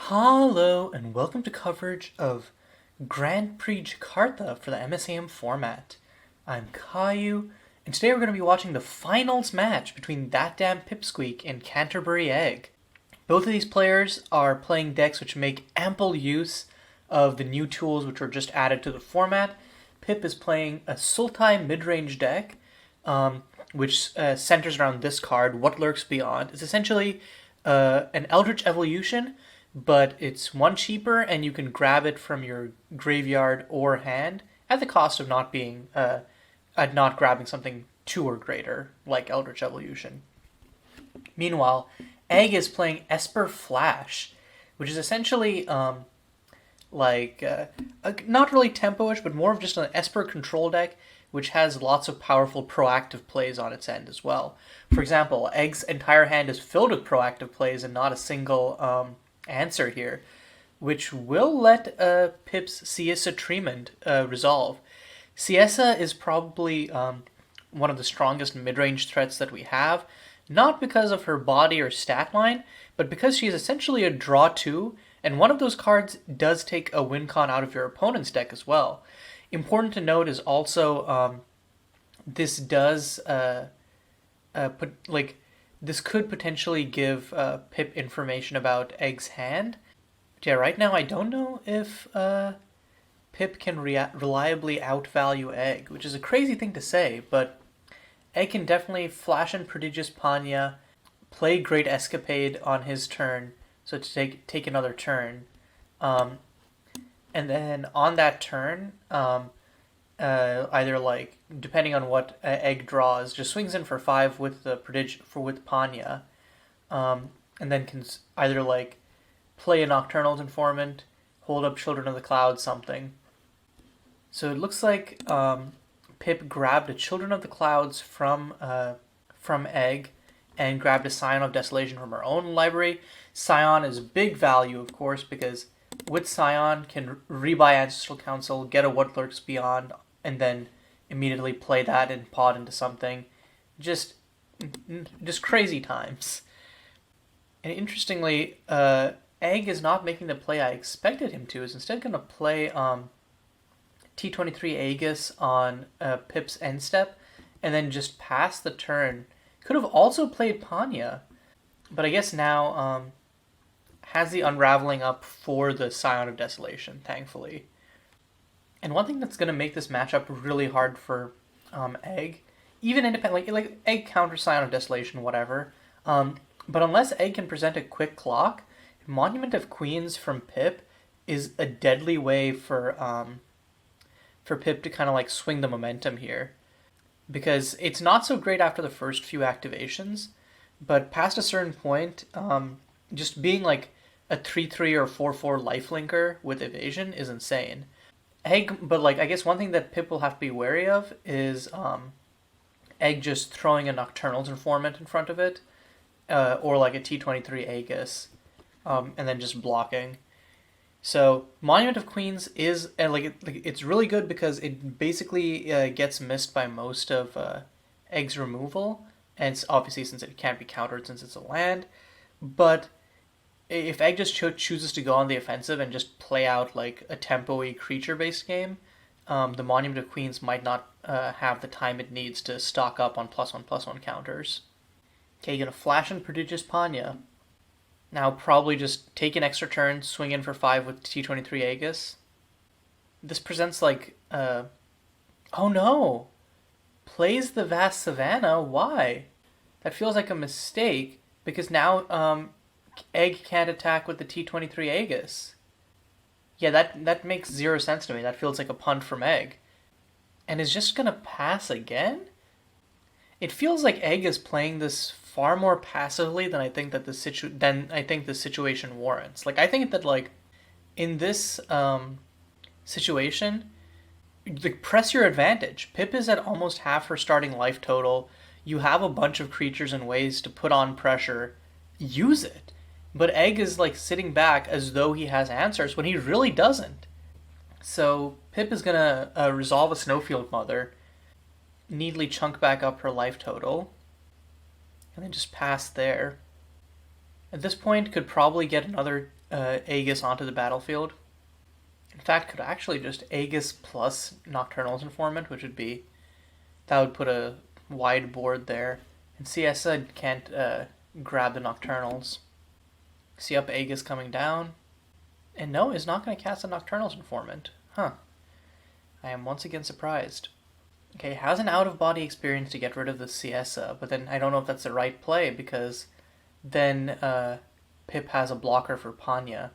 Hello and welcome to coverage of Grand Prix Jakarta for the MSEM format. I'm Caillou, and today we're going to be watching the finals match between that damn Pipsqueak and CanterburyEgg. Both of these players are playing decks which make ample use of the new tools which were just added to the format. Pip is playing a Sultai midrange deck, which centers around this card, What Lurks Beyond. It's essentially an Eldritch Evolution, but it's one cheaper and you can grab it from your graveyard or hand at the cost of not grabbing something 2 or greater like Eldritch Evolution. Meanwhile, Egg is playing Esper Flash, which is essentially not really tempo-ish, but more of just an Esper control deck which has lots of powerful proactive plays on its end as well. For example, Egg's entire hand is filled with proactive plays and not a single answer here, which will let Pip's Siessa Tremend resolve. Siessa is probably one of the strongest mid-range threats that we have, not because of her body or stat line, but because she is essentially a draw 2, and one of those cards does take a win con out of your opponent's deck as well. Important to note is also this does this could potentially give Pip information about Egg's hand. But yeah, right now I don't know if Pip can reliably outvalue Egg, which is a crazy thing to say, but Egg can definitely flash in Prodigious Panya, play Great Escapade on his turn, so to take another turn. And then on that turn, either depending on what Egg draws, just swings in for 5 with the with Panya, and then can either play a Nocturnal Informant, hold up Children of the Cloud, something. So it looks like Pip grabbed a Children of the Clouds from Egg, and grabbed a Scion of Desolation from her own library. Scion is big value, of course, because with Scion can rebuy Ancestral Council, get a What Lurks Beyond, and then immediately play that and pod into something. Just crazy times. And interestingly, Egg is not making the play I expected him to. Is instead going to play T23 Aegis on Pip's end step, and then just pass the turn. Could have also played Panya, but I guess now has the Unraveling up for the Scion of Desolation, thankfully. And one thing that's going to make this matchup really hard for Egg, even independently, like Egg counter Scion of Desolation, whatever, but unless Egg can present a quick clock, Monument of Queens from Pip is a deadly way for Pip to kind of swing the momentum here. Because it's not so great after the first few activations, but past a certain point, just being a 3/3 or 4/4 lifelinker with evasion is insane. Egg, but I guess one thing that Pip will have to be wary of is Egg just throwing a Nocturnal's Informant in front of it, or a T23 Aegis, and then just blocking. So Monument of Queens is it's really good because it basically gets missed by most of Egg's removal, and it's obviously since it can't be countered since it's a land. But if Egg just chooses to go on the offensive and just play out a tempo-y creature-based game, the Monument of Queens might not have the time it needs to stock up on +1/+1 counters. Okay, you're gonna flash in Prodigious Panya. Now probably just take an extra turn, swing in for 5 with T23 Aegis. This presents oh no! Plays the Vast Savannah, why? That feels like a mistake, because now Egg can't attack with the T23 Aegis. Yeah, that makes 0 sense to me. That feels like a punt from Egg. And is just gonna pass again? It feels like Egg is playing this far more passively than I think that the situation warrants. I think that in this situation, press your advantage. Pip is at almost half her starting life total. You have a bunch of creatures and ways to put on pressure. Use it. But Egg is sitting back as though he has answers when he really doesn't. So Pip is gonna resolve a Snowfield Mother, neatly chunk back up her life total, and then just pass there. At this point, could probably get another Aegis onto the battlefield. In fact, could actually just Aegis plus Nocturnal's Informant, which would be... That would put a wide board there. And CS can't grab the Nocturnals. See up Aegis coming down. And no, is not going to cast a Nocturnal's Informant. Huh. I am once again surprised. Okay, has an out-of-body experience to get rid of the Ciesa, but then I don't know if that's the right play, because then Pip has a blocker for Panya.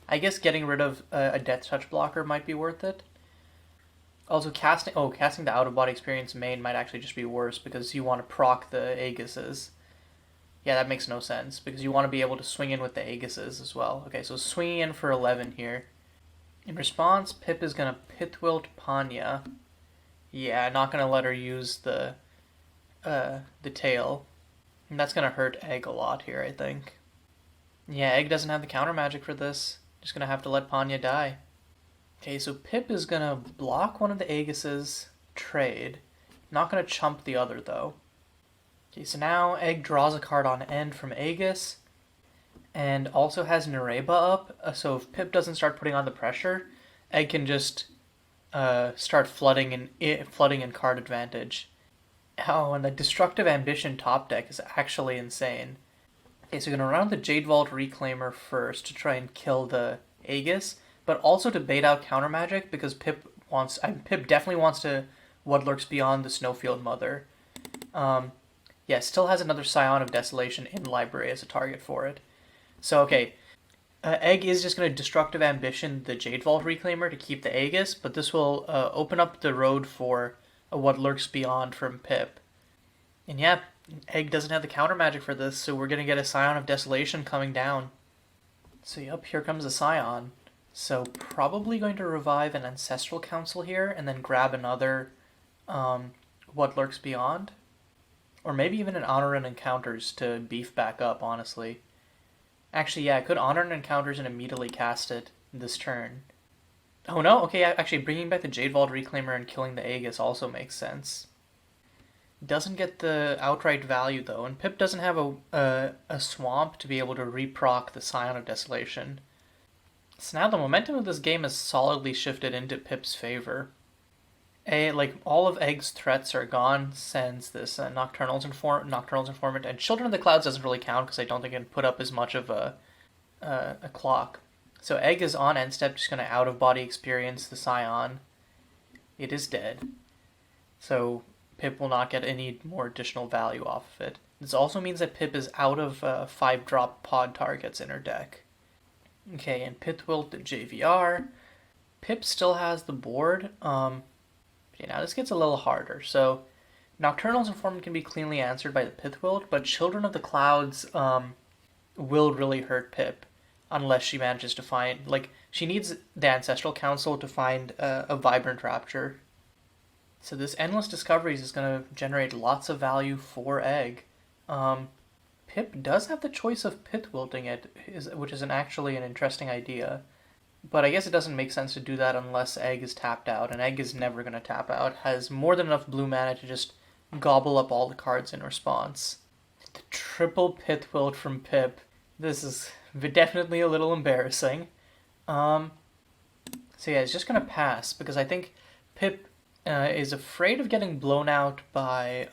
I guess getting rid of a Death Touch blocker might be worth it. Also, casting the out-of-body experience main might actually just be worse, because you want to proc the Aegises. Yeah, that makes no sense, because you want to be able to swing in with the Aegises as well. Okay, so swinging in for 11 here. In response, Pip is going to Pithwilt Panya. Yeah, not going to let her use the tail. And that's going to hurt Egg a lot here, I think. Yeah, Egg doesn't have the counter magic for this. Just going to have to let Panya die. Okay, so Pip is going to block one of the Aegises, trade. Not going to chump the other, though. Okay, so now Egg draws a card on end from Aegis, and also has Nereba up, so if Pip doesn't start putting on the pressure, Egg can just start flooding in card advantage. Oh, and the Destructive Ambition top deck is actually insane. Okay, so we're going to run the Jade Vault Reclaimer first to try and kill the Aegis, but also to bait out counter magic, because Pip definitely wants to What Lurks Beyond the Snowfield Mother. Yeah, still has another Scion of Desolation in library as a target for it. So, okay, Egg is just going to Destructive Ambition the Jade Vault Reclaimer to keep the Aegis, but this will open up the road for a What Lurks Beyond from Pip. And yeah, Egg doesn't have the counter magic for this, so we're going to get a Scion of Desolation coming down. So yep, here comes a Scion. So probably going to revive an Ancestral Council here, and then grab another What Lurks Beyond. Or maybe even an Honor and Encounters to beef back up, honestly. Actually, yeah, I could Honor and Encounters and immediately cast it this turn. Oh no, okay, actually bringing back the Jade Vault Reclaimer and killing the Aegis also makes sense. Doesn't get the outright value though, and Pip doesn't have a swamp to be able to reproc the Scion of Desolation. So now the momentum of this game is solidly shifted into Pip's favor. All of Egg's threats are gone since this Nocturnal's Informant, and Children of the Clouds doesn't really count because I don't think it can put up as much of a clock. So Egg is on end step, just going to out-of-body experience the Scion. It is dead. So Pip will not get any more additional value off of it. This also means that Pip is out of 5-drop pod targets in her deck. Okay, and Pithwilt the JVR. Pip still has the board. Okay, now this gets a little harder. So Nocturnal's Informant can be cleanly answered by the Pithwilt, but Children of the Clouds will really hurt Pip unless she manages to find... she needs the Ancestral Council to find a Vibrant Rapture. So this Endless Discoveries is going to generate lots of value for Egg. Pip does have the choice of Pithwilting it, which is actually an interesting idea. But I guess it doesn't make sense to do that unless Egg is tapped out, and Egg is never going to tap out. Has more than enough blue mana to just gobble up all the cards in response. The triple Pithwilt from Pip. This is definitely a little embarrassing. So yeah, it's just going to pass, because I think Pip is afraid of getting blown out by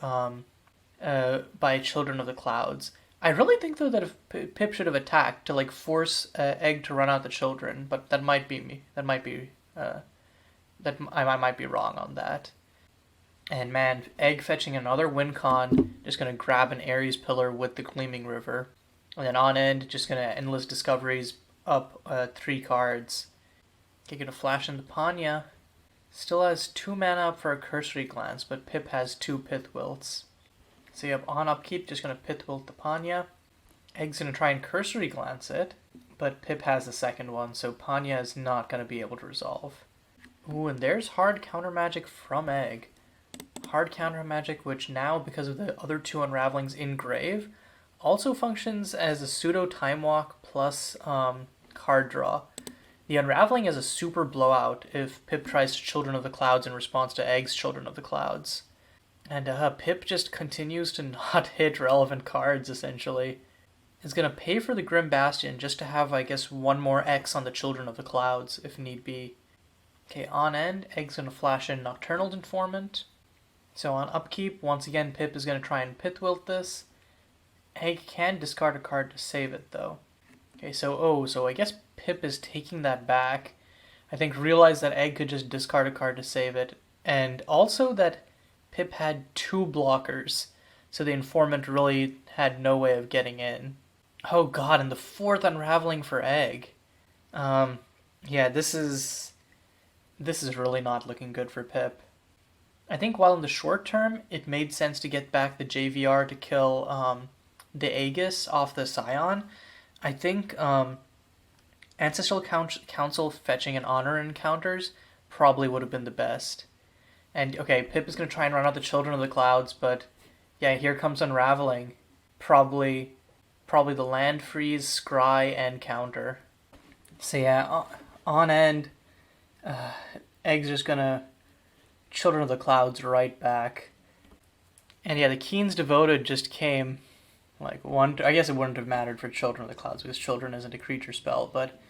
Children of the Clouds. I really think, though, that if Pip should have attacked to force Egg to run out the children, but that might be me. I might be wrong on that. And man, Egg fetching another win con, just gonna grab an Ares Pillar with the Gleaming River, and then on end, just gonna Endless Discoveries up 3 cards. Okay, gonna flash into Panya. Still has 2 mana up for a Cursory Glance, but Pip has 2 Pithwilts. So you have on upkeep, just going to Pithwilt the Panya. Egg's going to try and Cursory Glance it, but Pip has the second one, so Panya is not going to be able to resolve. Ooh, and there's hard counter magic from Egg. Hard counter magic, which now, because of the other 2 unravelings in Grave, also functions as a pseudo Time Walk plus card draw. The unraveling is a super blowout if Pip tries Children of the Clouds in response to Egg's Children of the Clouds. And Pip just continues to not hit relevant cards, essentially. is going to pay for the Grim Bastion just to have, I guess, one more X on the Children of the Clouds, if need be. Okay, on end, Egg's going to flash in Nocturnal Informant. So on upkeep, once again, Pip is going to try and Pithwilt this. Egg can discard a card to save it, though. Okay, so I guess Pip is taking that back. I think realized that Egg could just discard a card to save it. And also that Pip had 2 blockers, so the Informant really had no way of getting in. Oh god, and the 4th Unraveling for Egg. Yeah, this is really not looking good for Pip. I think while in the short term, it made sense to get back the JVR to kill the Aegis off the Scion. I think Ancestral Council fetching an Honor encounters probably would have been the best. And okay, Pip is going to try and run out the Children of the Clouds, but yeah, here comes Unraveling. Probably the land freeze, scry, and counter. So yeah, on end, Egg's just going to Children of the Clouds right back. And yeah, the Keen's Devoted just came like one. I guess it wouldn't have mattered for Children of the Clouds because Children isn't a creature spell, but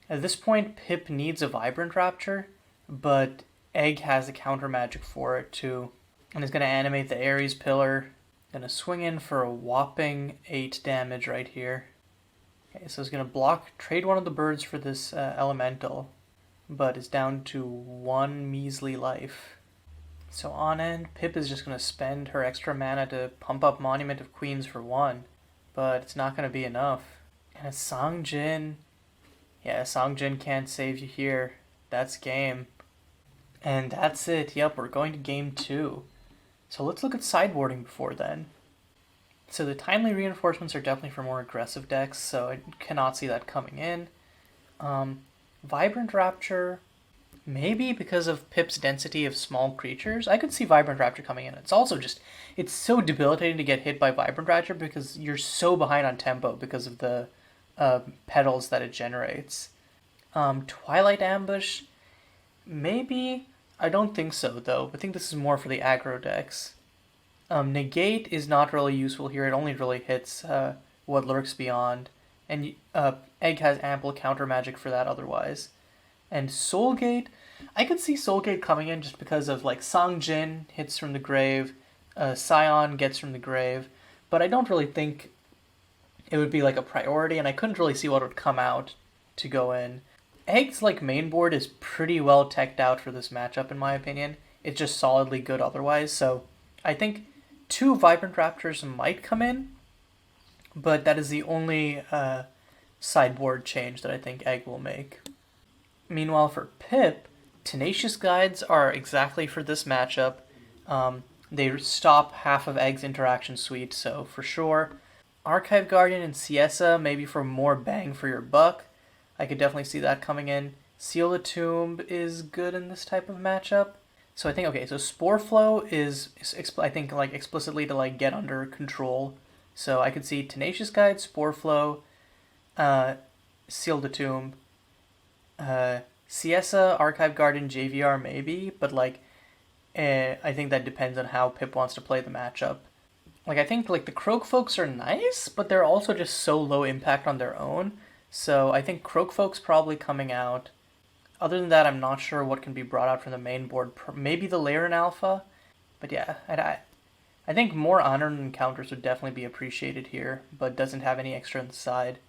at this point, Pip needs a Vibrant Rapture, but Egg has the counter magic for it too, and is going to animate the Ares Pillar. Going to swing in for a whopping 8 damage right here. Okay, so it's going to block, trade one of the birds for this Elemental, but is down to 1 measly life. So on end, Pip is just going to spend her extra mana to pump up Monument of Queens for 1, but it's not going to be enough. And a Songjin. Yeah, Songjin can't save you here. That's game. And that's it. Yep, we're going to game 2. So let's look at sideboarding before then. So the timely reinforcements are definitely for more aggressive decks, so I cannot see that coming in. Vibrant Rapture, maybe because of Pip's density of small creatures. I could see Vibrant Rapture coming in. It's also just, it's so debilitating to get hit by Vibrant Rapture because you're so behind on tempo because of the petals that it generates. Twilight Ambush, maybe. I don't think so, though. I think this is more for the aggro decks. Negate is not really useful here. It only really hits what lurks beyond. And Egg has ample counter magic for that otherwise. And Soulgate, I could see Soulgate coming in just because of like Songjin hits from the grave, Scion gets from the grave, but I don't really think it would be like a priority, and I couldn't really see what would come out to go in. Egg's like main board is pretty well teched out for this matchup in my opinion. It's just solidly good otherwise, so I think 2 Vibrant Raptors might come in, but that is the only sideboard change that I think Egg will make. Meanwhile for Pip, Tenacious Guides are exactly for this matchup. They stop half of Egg's interaction suite, so for sure. Archive Guardian and Siessa, maybe for more bang for your buck. I could definitely see that coming in. Seal the Tomb is good in this type of matchup. So I think, okay, so Spore Flow is, I think, like explicitly to like get under control. So I could see Tenacious Guide, Spore Flow, Seal the Tomb, Siessa, Archive Guardian, JVR maybe, but like, I think that depends on how Pip wants to play the matchup. Like, I think like the Croak Folks are nice, but they're also just so low impact on their own. So I think Croak Folks probably coming out. Other than that, I'm not sure what can be brought out from the main board. Maybe the Laren Alpha. But yeah, I think more Honor encounters would definitely be appreciated here, but doesn't have any extra on the side.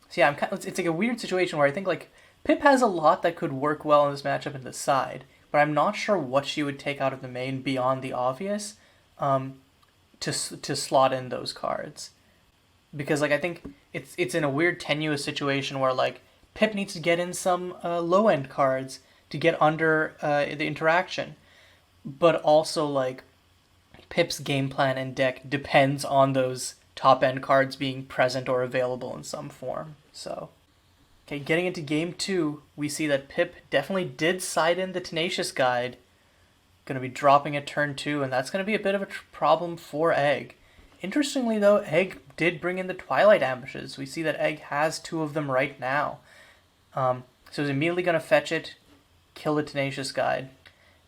So yeah, it's like a weird situation where I think like Pip has a lot that could work well in this matchup in the side, but I'm not sure what she would take out of the main beyond the obvious to slot in those cards. Because like I think it's in a weird tenuous situation where like Pip needs to get in some low end cards to get under the interaction, but also like Pip's game plan and deck depends on those top end cards being present or available in some form. So okay, getting into game 2, we see that Pip definitely did side in the Tenacious Guide. Going to be dropping at turn 2, and that's going to be a bit of a problem for Egg. Interestingly, though, Egg did bring in the Twilight Ambushes. We see that Egg has 2 of them right now. So he's immediately going to fetch it, kill the Tenacious Guide.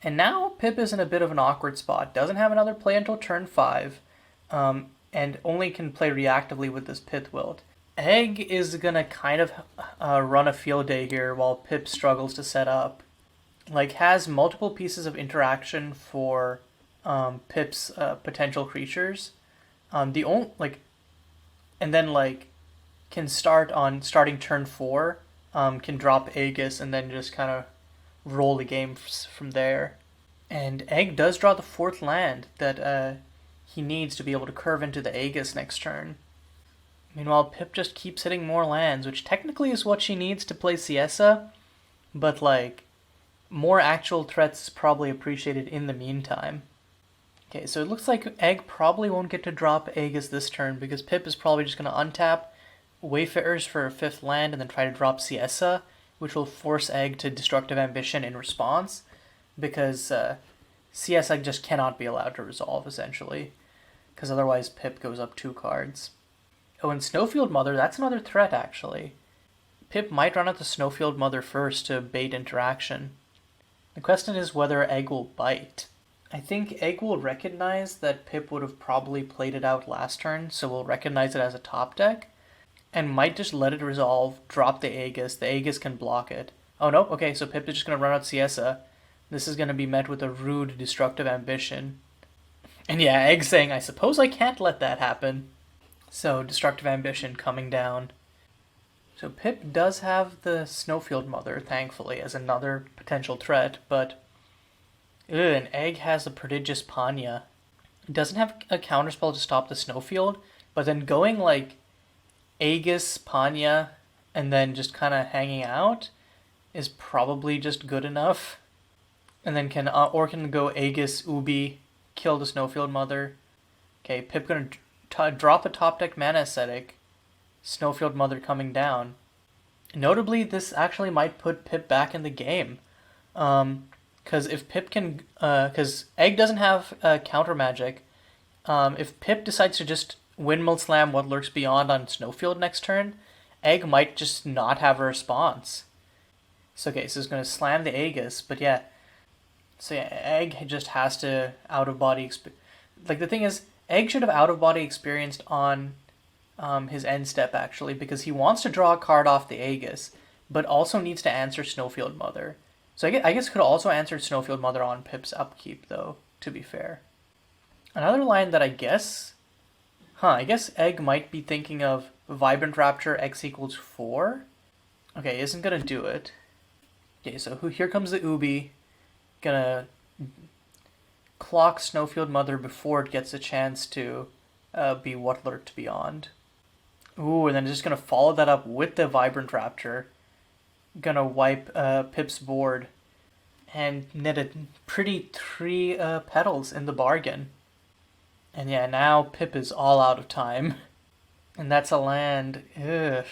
And now Pip is in a bit of an awkward spot. Doesn't have another play until turn 5. and only can play reactively with this Pith Wilt. Egg is gonna kind of run a field day here while Pip struggles to set up. Like, has multiple pieces of interaction for Pip's potential creatures. The only and then can starting turn 4. Can drop Aegis and then just kind of roll the game from there. And Egg does draw the 4th land that he needs to be able to curve into the Aegis next turn. Meanwhile, Pip just keeps hitting more lands, which technically is what she needs to play Siessa, but more actual threats is probably appreciated in the meantime. Okay, so it looks like Egg probably won't get to drop Aegis this turn because Pip is probably just going to untap Wayfarers for a 5th land and then try to drop Siessa, which will force Egg to Destructive Ambition in response, because Siessa just cannot be allowed to resolve, essentially, because otherwise Pip goes up 2 cards. Oh, and Snowfield Mother, that's another threat, actually. Pip might run out the Snowfield Mother first to bait interaction. The question is whether Egg will bite. I think Egg will recognize that Pip would have probably played it out last turn, so will recognize it as a top deck, and might just let it resolve, drop the Aegis can block it. Oh no, okay, so Pip is just going to run out Siessa. This is going to be met with a rude Destructive Ambition. And yeah, Egg saying, I suppose I can't let that happen. So, Destructive Ambition coming down. So Pip does have the Snowfield Mother, thankfully, as another potential threat, but an Egg has a Prodigious Panya. It doesn't have a counterspell to stop the Snowfield, but then going Aegis, Panya, and then just kind of hanging out is probably just good enough. And then can go Aegis, Ubi, kill the Snowfield Mother. Okay, Pip gonna drop a top deck Mana Ascetic. Snowfield Mother coming down. Notably, this actually might put Pip back in the game. Because if Pip can... Because Egg doesn't have counter magic. If Pip decides to just Windmill Slam What Lurks Beyond on Snowfield next turn, Egg might just not have a response. So okay, so it's going to slam the Aegis, but yeah. So yeah, Egg just has to out-of-body... the thing is, Egg should have out-of-body experienced on his end step, actually, because he wants to draw a card off the Aegis, but also needs to answer Snowfield Mother. So I guess could also answer Snowfield Mother on Pip's upkeep, though, to be fair. Another line that I guess Egg might be thinking of Vibrant Rapture X equals 4. Okay, isn't gonna do it. Okay, so here comes the Ubi. Gonna clock Snowfield Mother before it gets a chance to be What Lurked Beyond. Ooh, and then just gonna follow that up with the Vibrant Rapture. Gonna wipe Pip's board and net a pretty 3 petals in the bargain. And yeah, now Pip is all out of time. And that's a land. Ugh.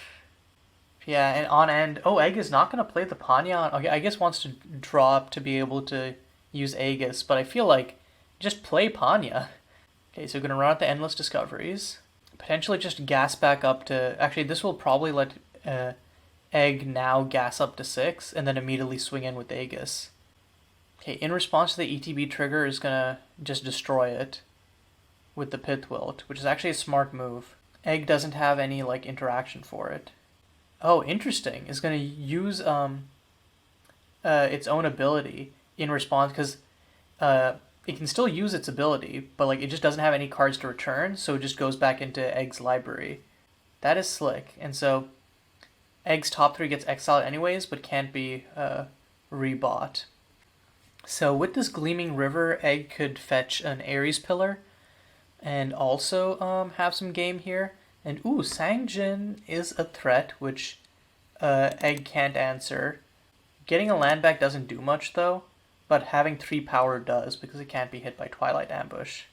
Yeah, and on end... Oh, Egg is not going to play the Panya. Okay, I guess wants to draw up to be able to use Aegis, but I feel like just play Panya. Okay, so we're going to run out the Endless Discoveries. Potentially just gas back up to... Actually, this will probably let Egg now gas up to 6, and then immediately swing in with Aegis. Okay, in response to the ETB trigger is going to just destroy it with the Pith Wilt, which is actually a smart move. Egg doesn't have any interaction for it. Oh, interesting. It's going to use its own ability in response, because it can still use its ability, but it just doesn't have any cards to return, so it just goes back into Egg's library. That is slick. And so Egg's top 3 gets exiled anyways, but can't be rebought. So with this Gleaming River, Egg could fetch an Ares Pillar and also have some game here. And ooh, Sangjin is a threat, which Egg can't answer. Getting a land back doesn't do much though, but having 3 power does, because it can't be hit by Twilight Ambush.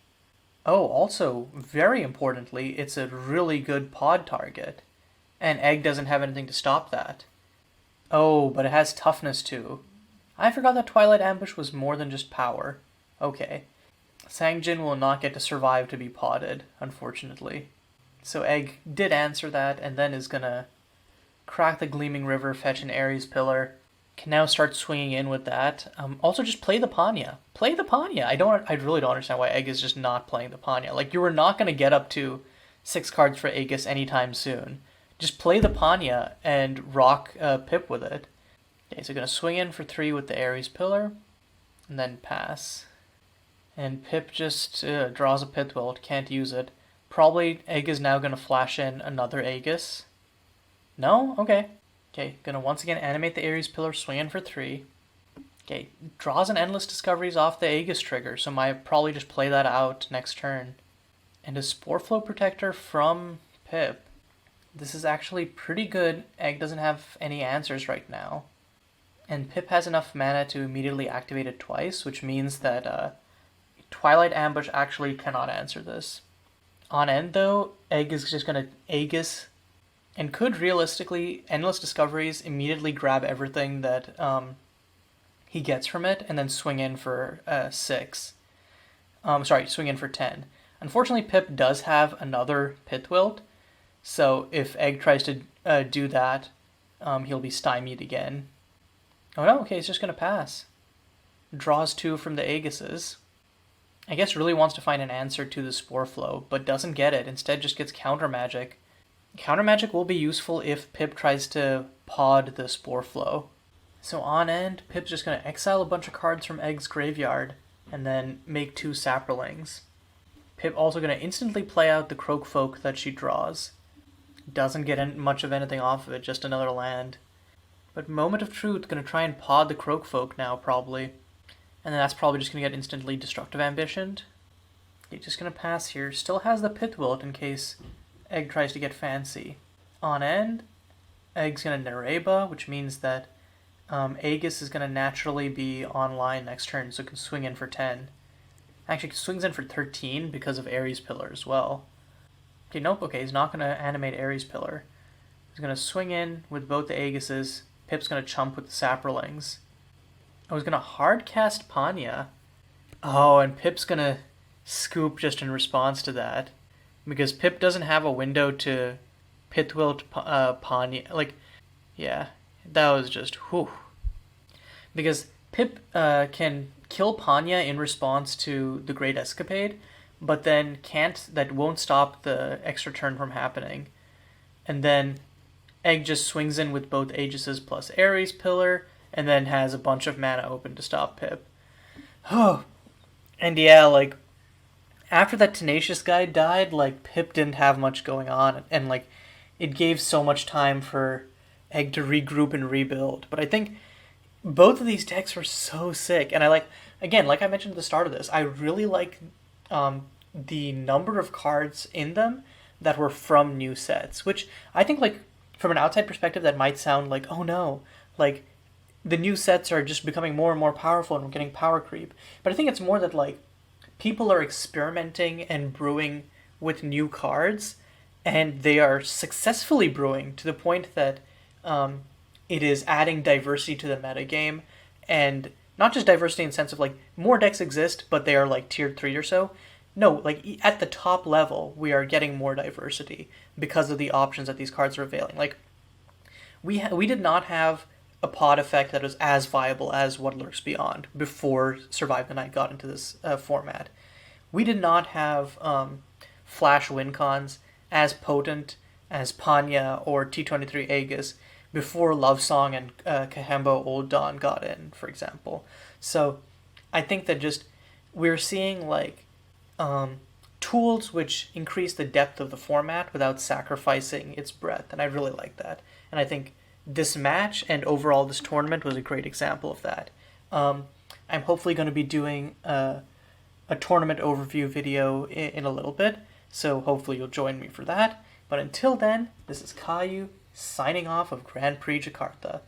Oh, also, very importantly, it's a really good pod target, and Egg doesn't have anything to stop that. Oh, but it has toughness too. I forgot that Twilight Ambush was more than just power. Okay. Sangjin will not get to survive to be podded, unfortunately. So Egg did answer that, and then is gonna crack the Gleaming River, fetch an Ares Pillar. Can now start swinging in with that. Also, just play the Panya. Play the Panya. I really don't understand why Egg is just not playing the Panya. Like, you were not going to get up to 6 cards for Aegis anytime soon. Just play the Panya and rock Pip with it. Okay, so going to swing in for 3 with the Ares Pillar, and then pass. And Pip just draws a Pithwelt, can't use it. Probably Egg is now going to flash in another Aegis. No? Okay. Okay, gonna once again animate the Ares Pillar, swing in for 3. Okay, draws an Endless Discoveries off the Aegis trigger, so might probably just play that out next turn. And a Spore Flow Protector from Pip. This is actually pretty good. Egg doesn't have any answers right now. And Pip has enough mana to immediately activate it twice, which means that Twilight Ambush actually cannot answer this. On end though, Egg is just gonna Aegis and could realistically, Endless Discoveries, immediately grab everything that he gets from it and then swing in for 6. Swing in for 10. Unfortunately, Pip does have another Pithwilt, so if Egg tries to do that, he'll be stymied again. Oh no, okay, he's just going to pass. Draws 2 from the Aegises. I guess really wants to find an answer to the Spore Flow, but doesn't get it. Instead just gets Counter Magic. Counter Magic will be useful if Pip tries to pod the Spore Flow. So on end, Pip's just going to exile a bunch of cards from Egg's graveyard and then make 2 Saprolings. Pip also going to instantly play out the Croakfolk that she draws. Doesn't get much of anything off of it, just another land. But Moment of Truth going to try and pod the Croakfolk now, probably. And then that's probably just going to get instantly Destructive Ambitioned. He's just going to pass here. Still has the Pithwilt in case Egg tries to get fancy. On end, Egg's going to Nereba, which means that Aegis is going to naturally be online next turn, so it can swing in for 10. Actually, it swings in for 13 because of Ares Pillar as well. Okay, nope, okay, he's not going to animate Ares Pillar. He's going to swing in with both the Aegises. Pip's going to chump with the Saprolings. I was going to hard cast Panya. Oh, and Pip's going to scoop just in response to that. Because Pip doesn't have a window to Pithwilt Panya. Like, yeah, that was just whew. Because Pip can kill Panya in response to the Great Escapade, but then that won't stop the extra turn from happening. And then Egg just swings in with both Aegises plus Ares Pillar, and then has a bunch of mana open to stop Pip. Oh, and yeah, like, after that Tenacious guy died, like, Pip didn't have much going on, and like, it gave so much time for Egg to regroup and rebuild. But I think both of these decks were so sick, and I like, again, like I mentioned at the start of this, I really like the number of cards in them that were from new sets, which I think, like, from an outside perspective, that might sound like, oh no, like, the new sets are just becoming more and more powerful and we're getting power creep. But I think it's more that, like, people are experimenting and brewing with new cards, and they are successfully brewing to the point that it is adding diversity to the metagame, and not just diversity in the sense of, like, more decks exist, but they are, like, tiered 3 or so. No, like, at the top level, we are getting more diversity because of the options that these cards are availing. Like, we did not have a pod effect that was as viable as What Lurks Beyond before Survive the Night got into this format. We did not have Flash win cons as potent as Panya or T23 Aegis before Love Song and Kahembo Old Dawn got in, for example. So I think that just we're seeing, like, tools which increase the depth of the format without sacrificing its breadth, and I really like that. And I think this match and overall this tournament was a great example of that. I'm hopefully going to be doing a tournament overview video in a little bit, so hopefully you'll join me for that. But until then, this is Caillou signing off of Grand Prix Jakarta.